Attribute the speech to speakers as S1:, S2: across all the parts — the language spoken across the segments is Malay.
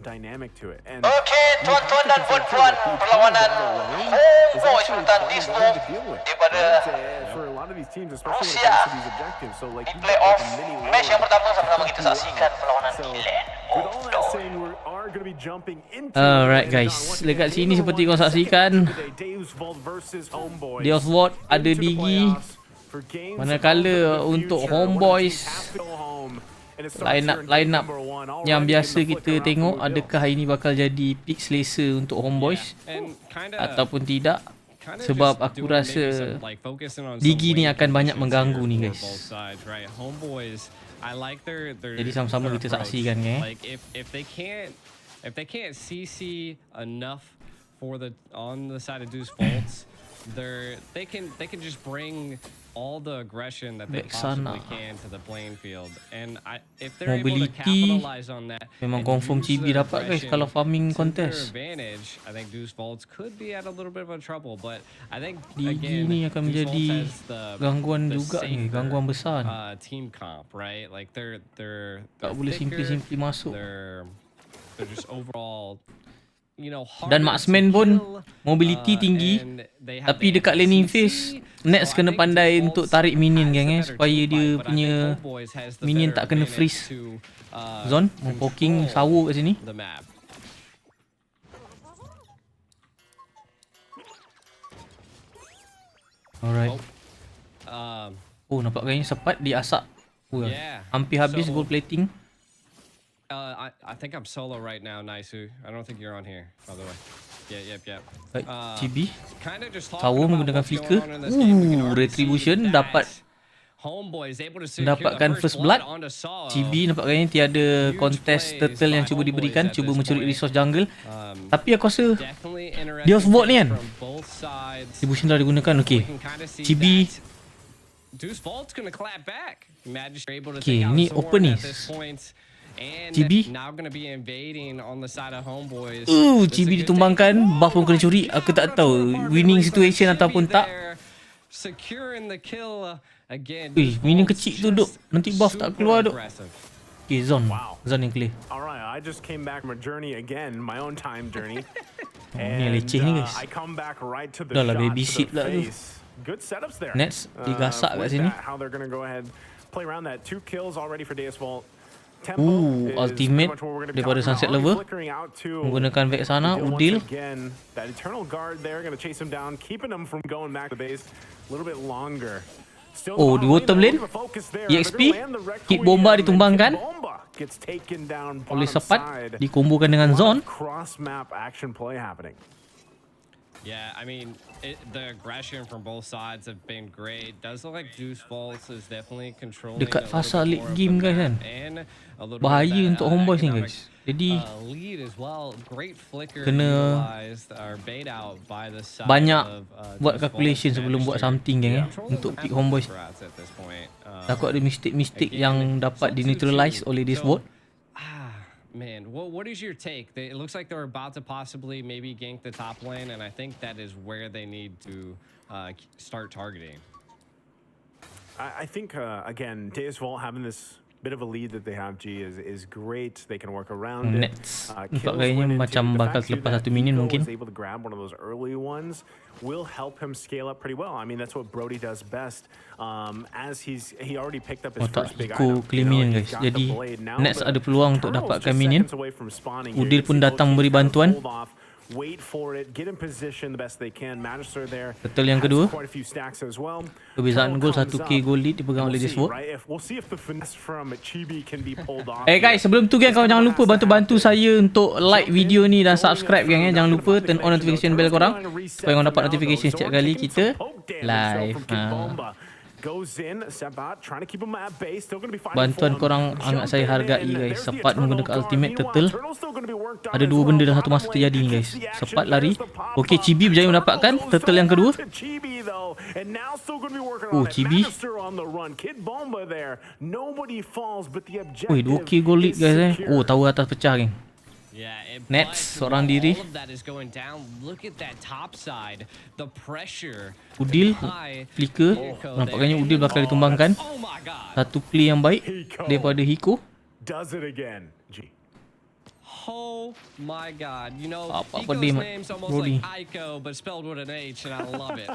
S1: Okey, tuan-tuan dan puan-puan, perlawanan HOMEBOIS menentang DEUSVULT daripada Rusia di playoff match yang pertama. Sama-sama kita saksikan perlawanan Glen.
S2: Alright guys, dekat sini seperti korang saksikan, DEUSVULT ada digi, manakala untuk HOMEBOIS line up yang biasa kita tengok, adakah ini bakal jadi pick selesa untuk HOMEBOIS ataupun tidak? Sebab aku rasa digi ni akan banyak mengganggu ni guys. Jadi sama-sama kita saksikan
S3: If they can't CC enough for on the side of DEUSVULT, they can just bring all the aggression that they possibly can to the playing field, and if they're able to capitalize on that,
S2: memang confirm Chibi dapat guys kalau farming contest.
S3: Advantage, I think DEUSVULT could be at a little bit of a trouble, but I think
S2: digi ni akan menjadi gangguan juga ni, gangguan besar ni.
S3: Team comp, right? Like they're
S2: tak boleh simply masuk.
S3: They're just overall, you know,
S2: dan marksman pun mobility tinggi, tapi dekat laning phase Nets kena pandai untuk tarik minion gang supaya dia punya minion tak kena freeze zone. Poking sawo kat sini. Alright. Oh, nampak gayanya sepat diasak. Hampir habis gold plating.
S3: I think I'm solo right now, Naisu. I don't think you're on here, by the way. Yep.
S2: Chibi Sawo menggunakan flicker. Retribution dapatkan first blood. Chibi nampaknya tiada contest turtle yang cuba diberikan, cuba mencuri resource jungle. Tapi aku rasa DEUSVULT ni kan, retribution dah digunakan. Okay, Chibi okay, ni open ni. Chibi Chibi ditumbangkan, buff pun kena curi. Aku tak tahu winning situation ataupun tak. Minion kecil tu duk, nanti buff tak keluar duk. Okay, zone yang clear. Ni leceh ni guys. Dah lah baby shit lah tu. Nets digasak kat sini. Ultimate daripada Sunset Lover menggunakan Vex sana. Udil di bottom lane EXP hit bomba ditumbangkan oleh sepat, dikombokan dengan zone.
S3: Yeah, I mean, the aggression from both sides have been great. Does look like DEUSVULT is definitely controlling
S2: dekat fasa late game guys kan. Bahaya untuk HOMEBOIS ni guys. Jadi kena banyak buat calculation sebelum buat something kan untuk pick HOMEBOIS. Takut ada mistake yang dapat di-neutralize oleh DEUSVULT.
S3: Man, what is your take? It looks like they're about to possibly maybe gank the top lane, and I think that is where they need to start targeting.
S4: I think again, DEUSVULT having this bit of a lead that they have, G, is great. They can work around it.
S2: Nets kayaknya macam bakal selepas satu minion mungkin.
S4: Able to grab one of those early ones will help him scale up pretty well. I mean, that's what Brody does best. As he already picked up his first big item.
S2: Clean minion guys. Jadi Nets ada peluang untuk dapatkan minion. Udil pun datang memberi bantuan.
S4: Wait for it, get in position the best they can. Magister there.
S2: Betul yang kedua.
S4: Quite a few stacks as well.
S2: Perbezaan gol 1k goal lead dipegang oleh DEUSVULT.
S4: We'll see if the finesse from Chibi can be pulled off.
S2: Guys, sebelum tu gang, kau jangan lupa bantu saya untuk like video ni dan subscribe gang. Jangan lupa turn on notification bell korang supaya korang dapat notification setiap kali kita live. Bantuan korang sangat saya hargai guys. Sepat menggunakan ultimate turtle. Ada dua benda dalam satu masa terjadi ni guys. Sepat lari. Okay, Chibi berjaya mendapatkan turtle yang kedua. Chibi. 2k gold lead guys tahu atas pecah geng. Nets seorang diri. Udil flicker. Nampaknya Udil bakal ditumbangkan. Satu play yang baik daripada Hiko.
S3: Oh my God. You know,
S2: Apa
S3: Eco's
S2: dia,
S3: name's almost
S2: Brody?
S3: like Ico, but spelled with an H, and I love it.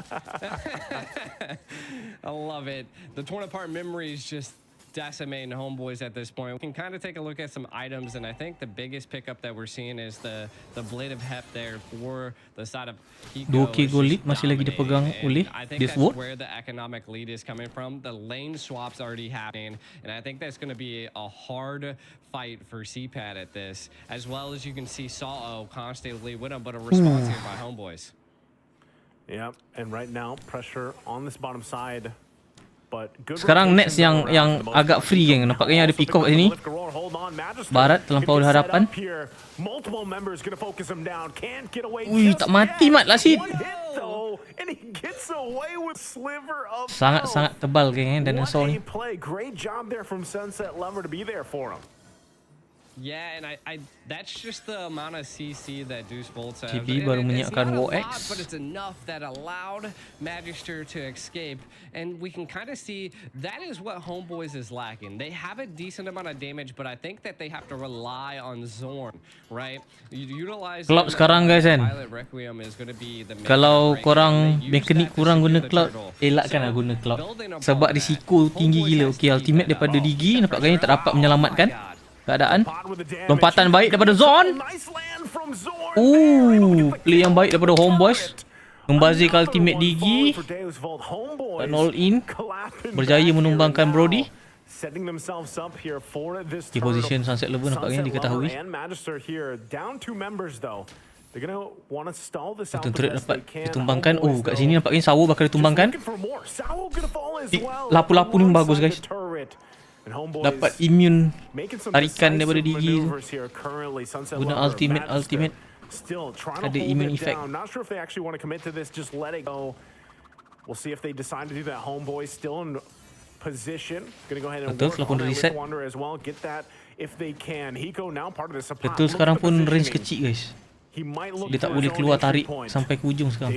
S3: I love it. The torn apart memories just decimating Homeboys at this point. We can kind of take a look at some items, and I think the biggest pickup that we're seeing is the Blade of Hep there for the side of Eco.
S2: 2k gold lead masih lagi dipegang oleh
S3: I think that's
S2: DEUSVULT.
S3: where the economic lead is coming from. The lane swap's already happening, and I think that's going to be a hard fight for CPAT at this, as well as you can see Saw constantly with him, but a response here by Homeboys.
S4: Yep, and right now pressure on this bottom side.
S2: Sekarang Nets yang agak free geng. Nampaknya ada pick off sini. Barat terlampau hadapan. Ui, tak mati mat lah Sid. Sangat-sangat tebal geng dinosaur ni.
S3: Yeah, and I that's just the amount of CC that DEUSVULT has.
S2: GB baru menyiapkan War X.
S3: But it's enough that allowed Magister to escape, and we can kind of see that is what Homeboys is lacking. They have a decent amount of damage, but I think that they have to rely on Zorn, right? Utilize
S2: Cloud sekarang guys kan.
S3: Requiem is going to be the
S2: kalau korang mekanik kurang guna Cloud, elakkanlah guna Cloud. Sebab risiko tinggi gila. Okey, ultimate daripada Digi nampaknya tak dapat menyelamatkan keadaan. Lompatan baik daripada Zon. Play yang baik daripada Homeboys. Membazir ke ultimate Digi. Dan all in. Berjaya menumbangkan Brody. Di position Sunset Lover nampaknya diketahui. Betul turret dapat ditumbangkan. Oh, kat sini nampaknya Sawo bakal ditumbangkan. Lapu-lapu ni bagus guys. Dapat immune tarikan daripada Digi. Guna ultimate. Ada immune effect. Betul, setelah pun reset. Betul, sekarang pun range kecil guys. Dia tak boleh keluar tarik sampai ke ujung sekarang.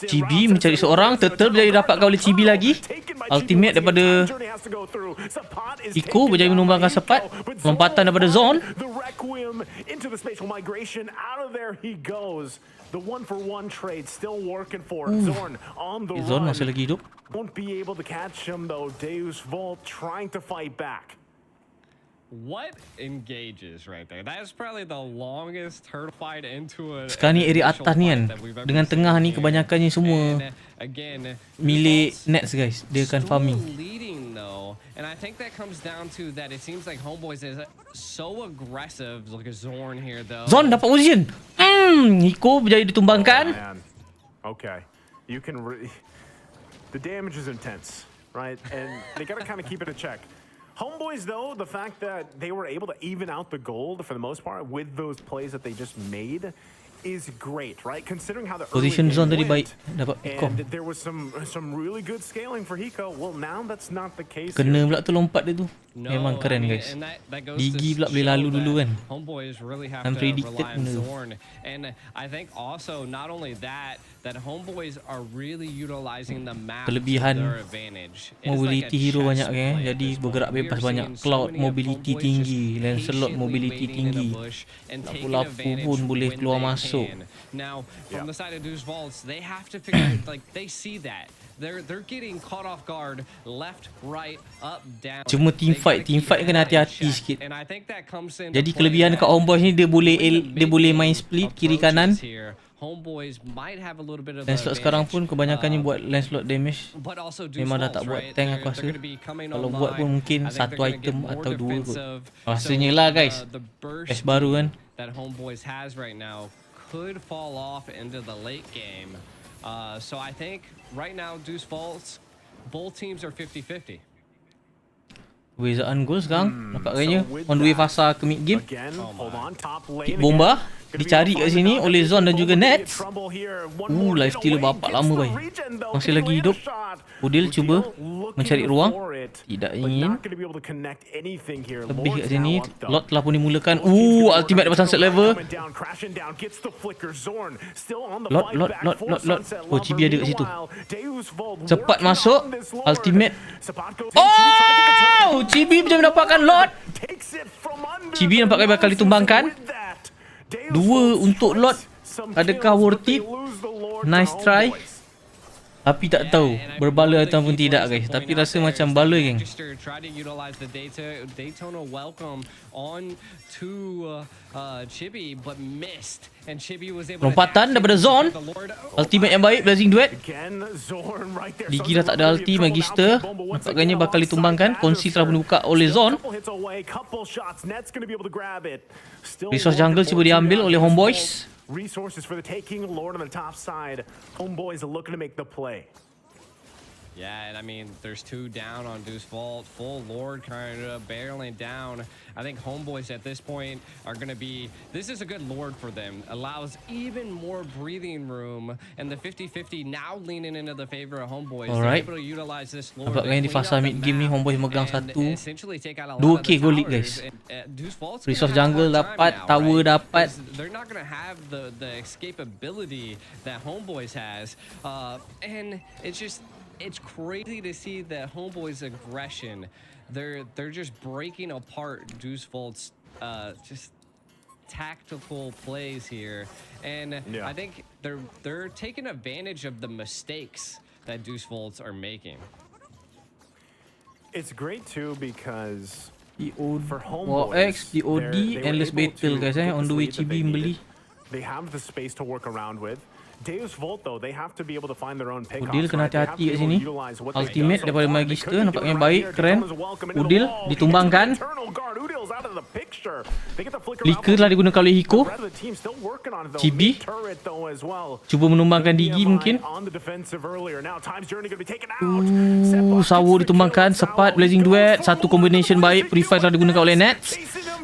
S2: Chibi mencari seorang. Turtle berjaya dapatkan oleh Chibi lagi. Ultimate daripada Eco berjaya menumbangkan Sepat. Lompatan daripada Zon. Zon masih lagi hidup.
S3: What engages right there? That is probably the longest turtle fight into a.
S2: Sekarang ni area atas ni kan. Dengan tengah ni kebanyakannya semua milik Nets guys. Dia akan farming.
S3: And I think that comes down to that it seems like Homeboys is so aggressive. Look at Zorn here though.
S2: Zorn dapat position. Eco berjaya ditumbangkan.
S4: Okay. You can the damage is intense, right? And they got to kind of keep it in check. Homeboys, though, the fact that they were able to even out the gold for the most part with those plays that they just made is great, right? Considering how the
S2: position Zone tadi baik, dapat Hiko.
S4: And there was some really good scaling for Hiko. Well, now that's not the case.
S2: Kena pula tu lompat dia tu. Memang keren guys. Digi pula boleh lalu dulu kan. Unpredicted benda tu.
S3: And I think also not only that Homeboys are really utilizing the map
S2: kelebihan
S3: to their advantage.
S2: Mobility hero banyak kan. Jadi bergerak bebas banyak. Cloud mobility tinggi, Lancelot mobility tinggi. Lapu-lapu pun boleh keluar masuk.
S3: Now from the side of DEUSVULT, they have to figure like they see that. They're getting caught off guard left, right, up, down.
S2: Cuma team fight kena hati-hati sikit. Jadi kelebihan dekat Homeboys ni dia boleh main split kiri kanan. Lancelot sekarang pun kebanyakannya buat Lancelot damage. Memang dah tak buat tank aku rasa. Kalau buat pun mungkin satu item atau dua kot. Rasanya lah guys. Patch baru kan.
S3: That Homeboys has right now could fall off into the late game. So I think right now DEUSVULT, both teams are 50-50.
S2: Perbezaan gol sekarang nampak kayaknya on the way fasa ke mid game. Kick bomba dicari kat sini oleh Zon dan juga Nets. Life stealer bapak lama baik. Masih lagi hidup. Odil cuba mencari ruang. Tidak ingin. Lebih kat sini. Lot telah pun dimulakan. Ultimate dapat sunset level. Lot. Oh, Chibi ada kat situ. Cepat masuk. Ultimate. Oh, Chibi bisa mendapatkan lot. Chibi nampaknya bakal ditumbangkan. 2 untuk lot. Adakah worth it? Nice try. Tapi tak tahu berbala ataupun tidak, guys. Tapi rasa macam bala, geng. Lompatan daripada Zone. Ultimate yang baik, Blazing Duet. Digi dah tak ada ulti, Magister. Nampaknya bakal ditumbangkan. Konsi telah dibuka oleh Zone. Resource jungle cuba diambil oleh Homebois.
S4: Resources for the taking, Lord on the top side. Homeboys are looking to make the play.
S3: Yeah, and I mean, there's 2 down on DEUSVULT. Full Lord kind of barreling down. I think Homeboys at this point are going to be... This is a good Lord for them. Allows even more breathing room. And the 50-50 now leaning into the favor of Homeboys.
S2: Alright.
S3: They're able to utilize this Lord.
S2: Nampaknya di fasa mid game ni Homeboys megang 1. 2k gold lead, guys. Resource jungle dapat, tower dapat.
S3: They're not going to have the escapability that Homeboys has. And it's just... It's crazy to see that Homeboys' aggression. They're just breaking apart DEUSVULT's just tactical plays here, and yeah. I think they're taking advantage of the mistakes that DEUSVULTs are making.
S4: It's great too because for
S2: Homeboys, DOD, endless battle, guys. On the way, Chibi beli.
S4: They have the space to work around with. DEUSVULT though, they have to be able to find their own pick.
S2: Udil kena hati-hati kat sini. Ultimate daripada Magister nampaknya baik, keren. Udil ditumbangkan. Flicker telah digunakan oleh Hiko. Chibi cuba menumbangkan Digi mungkin. Sawo ditumbangkan. Sepat Blazing Duet. Satu combination baik. Purify telah digunakan oleh Nets.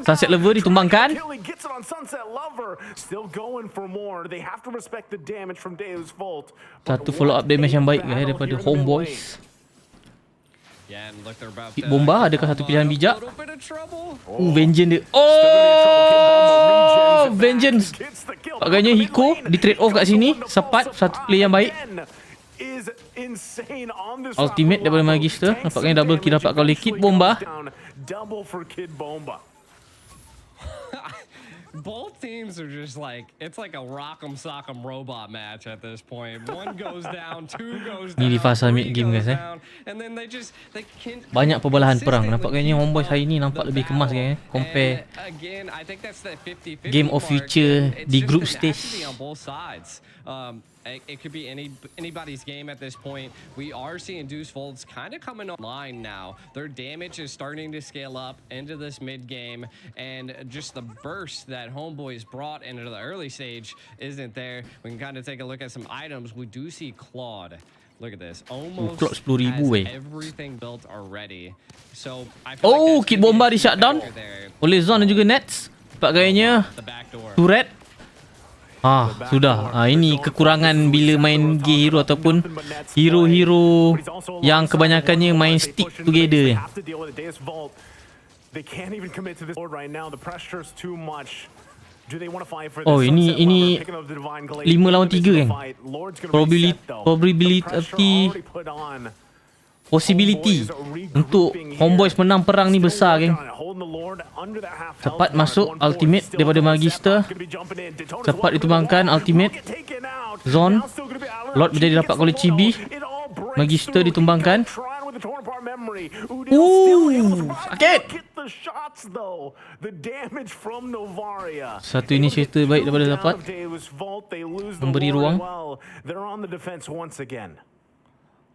S2: Sunset Lover ditumbangkan. Satu follow up damage yang baik, guys, daripada Homeboys. Hit bomba, adakah satu pilihan bijak? Vengeance dia. Oh, Vengeance. Agaknya Hiko di trade off kat sini. Sepat, satu play yang baik. Ultimate daripada Magister. Nampaknya double kill dapat oleh Kid Bomba.
S3: Both teams are just like, it's like a rock'em sock'em robot match at this point. One goes down, 2 goes down.
S2: Ni di fasa mid game, guys,
S3: And then they can't.
S2: Banyak perbalahan perang. Nampaknya Homeboys hari ni nampak lebih kemas, guys, compare
S3: again, I think that's the 50-50
S2: game of future di group stage.
S3: On both sides. It could be anybody's game at this point. We are seeing DEUSVULT's kind of coming online now. Their damage is starting to scale up into this mid game, and just the burst that Homeboys brought into the early stage isn't there. We can kind of take a look at some items. We do see Claude. Look at this. Almost has everything built already. So I feel like
S2: Kid Bomba di shutdown oleh Zone dan juga Nets. Nampak gayanya turret. Sudah. Ini kekurangan bila main hero ataupun hero-hero yang kebanyakannya main stick together. Oh, ini 5 lawan 3, kan? Possibility untuk Homeboys menang perang ni besar, geng. Cepat masuk ultimate daripada Magister. Cepat ditumbangkan ultimate. Zone. Lot menjadi dapat oleh Chibi. Magister ditumbangkan. Sakit. Satu initiator baik daripada dapat memberi ruang.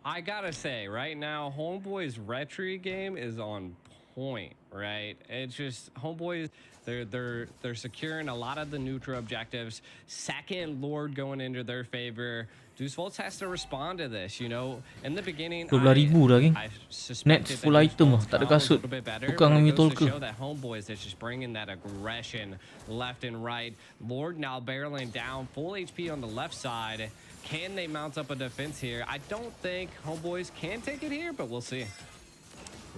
S3: I gotta say, right now, Homeboys' retry game is on point, right? It's just, Homeboys, They're securing a lot of the neutral objectives. Second Lord going into their favor. DEUSVULT has to respond to this, you know. In the beginning,
S2: 12,000 dah, geng.
S3: I
S2: Nets
S3: suspected
S2: full
S3: that
S2: item
S3: DEUSVULT
S2: tak ada
S3: was a
S2: kasut.
S3: little bit better,
S2: Tukang
S3: but
S2: ambil
S3: it goes to
S2: tolka.
S3: show that HOMEBOIS is just bringing that aggression left and right. Lord now barreling down, full HP on the left side. Can they mount up a defense here? I don't think HOMEBOIS can take it here, but we'll see.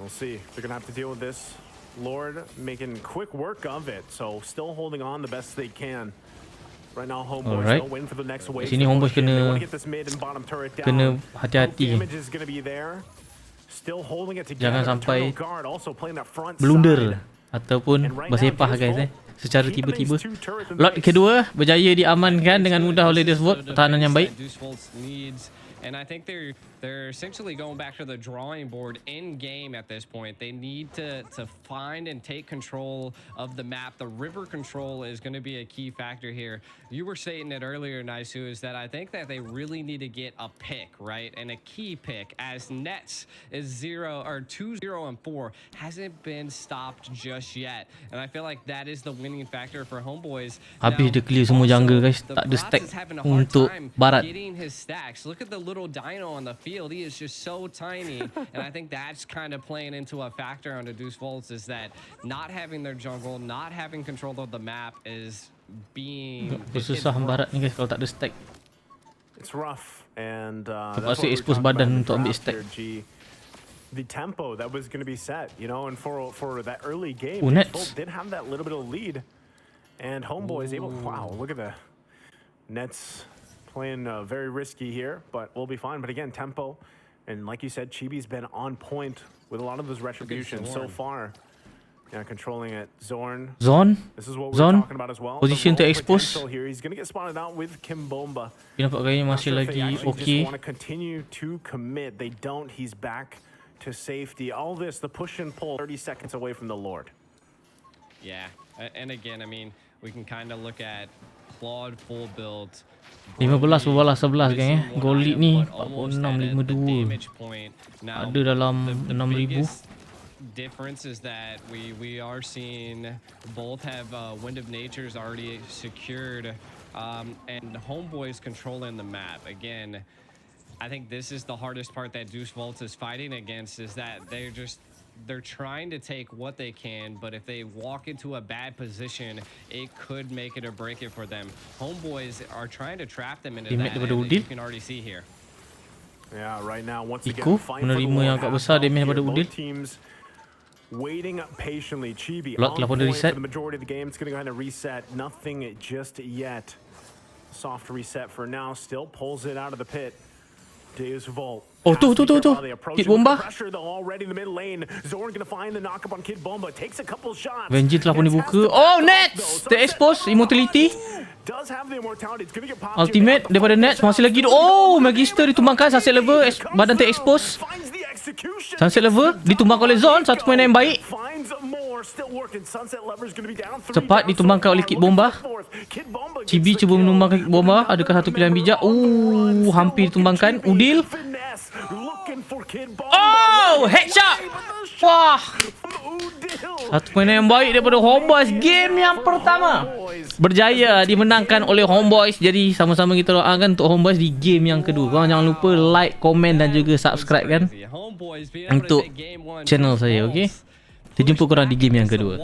S4: We'll see. They're going to have to deal with this. Lord making quick work of it, so still holding on the best they can. Right now, HOMEBOIS
S2: Alright.
S4: still win for the next wave.
S2: Sini HOMEBOIS
S4: They
S2: kena
S4: want to get this mid and bottom turret down.
S2: kena hati-hati.
S4: Damage is going to be there. Still holding it
S2: Jangan
S4: together.
S2: sampai
S4: Eternal Guard also playing that front
S2: blunder
S4: side.
S2: ataupun
S4: And right
S2: bersepah
S4: now,
S2: guys secara
S4: keeping
S2: tiba-tiba.
S4: these two turrets in
S2: Lot
S4: place.
S2: kedua berjaya diamankan dengan mudah oleh DEUSVULT, pertahanan yang baik.
S3: DEUSVULT needs, and I think they're essentially going back to the drawing board in game at this point. They need to find and take control of the map. The river control is going to be a key factor here. You were saying it earlier, Naisu, is that I think that they really need to get a pick, right? And a key pick, as Nets is 2-0 and 4 hasn't been stopped just yet. And I feel like that is the winning factor for HOMEBOIS.
S2: Habis dia clear semua jungle guys, tak ada stack untuk barat.
S3: Getting his stacks. Look at the little dino on the field. He is just so tiny. And I think that's kind of playing into a factor on the DEUSVULT, is that not having their jungle, not having control of the map is being...
S2: Susah barat ni guys kalau tak ada stack.
S4: It's rough, and
S2: Terpaksa
S4: that's what we were
S2: expose
S4: talking
S2: badan
S4: about in the
S2: untuk ambil
S4: draft
S2: stack.
S4: here, G. The tempo that was going to be set, you know, and for that early game,
S2: Oh, Nets.
S4: DEUSVULT did have that little bit of lead, and HOMEBOIS able. Wow, look at the Nets playing very risky here, but we'll be fine. But again, tempo, and like you said, Chibi's been on point with a lot of those retributions so far. Yeah, controlling it. Zorn. This is what we're
S2: Zone.
S4: talking about as well.
S2: Position
S4: The
S2: to
S4: role
S2: expose.
S4: potential here. He's going to get spotted out with Kimbomba.
S2: Dia nampak gayanya
S4: Not
S2: masih
S4: sure if they
S2: lagi
S4: actually just
S2: okey.
S4: want to continue to commit. They don't. He's back to safety. All this, the push and pull, 30 seconds away from the Lord.
S3: Yeah, and again, I mean, we can kind of look at Claude full build.
S2: 15 berbalas 11 kan
S3: Missing one
S2: Goal lead
S3: item,
S2: ni
S3: but almost at the
S2: 46-52.
S3: damage point. Now,
S2: Ada dalam
S3: the
S2: 6,000.
S3: biggest difference is that we are seeing both have Wind of Nature's already secured, and HOMEBOIS controlling the map. Again, I think this is the hardest part that DEUSVULT is fighting against, is that they're trying to take what they can, but if they walk into a bad position, it could make it or break it for them. HOMEBOIS are trying to trap them into
S2: Damage
S3: that,
S2: daripada
S3: and
S2: Udil.
S3: you can already see here.
S4: Yeah, right now, once
S2: Iko
S4: again, fight for the
S2: menerima yang
S4: Lord.
S2: agak besar damage daripada Udil.
S4: Both teams waiting patiently. Chibi
S2: Lot
S4: on
S2: telah pun
S4: point
S2: reset.
S4: for the majority of the game. It's going to go ahead and reset. Nothing just yet. Soft reset for now. Still pulls it out of the pit. DEUSVULT.
S2: Oh, tu. Kid Bomba.
S4: Pressure though already in the mid lane. Zorn going to find the knock up on Kid Bomba. Takes a couple shots.
S2: Vengeance telah pun
S4: Nets
S2: dibuka.
S4: has to
S2: Oh,
S4: back up,
S2: Nets!
S4: though.
S2: Ter-expose immortality.
S4: Does have the immortality. It's going to get popped.
S2: Ultimate daripada Nets masih lagi. Oh, Magister ditumbangkan. Sunset Lover badan ter-expose.
S4: Finds the execution.
S2: Sunset Lover ditumbangkan oleh Zone. Satu pemain yang baik.
S4: Finds more. Still working. Sunset Lover is going to be down 3
S2: Cepat
S4: down
S2: ditumbangkan
S4: so
S2: oleh
S4: far.
S2: Kid Bomba.
S4: Kid Bomba gets
S2: Chibi
S4: the
S2: cuba
S4: kill.
S2: menumbangkan Kid Bomba. Adakah satu pilihan bijak? Hampir ditumbangkan. Udil.
S4: Finesse. Looking for Kid Bomba.
S2: Oh, headshot. Wah. Satu pemain yang baik daripada HOMEBOIS. Game yang pertama berjaya dimenangkan oleh HOMEBOIS. Jadi sama-sama kita doakan untuk HOMEBOIS di game yang kedua. Korang jangan lupa like, komen dan juga subscribe kan untuk channel saya, okey? Kita jumpa korang di game yang kedua.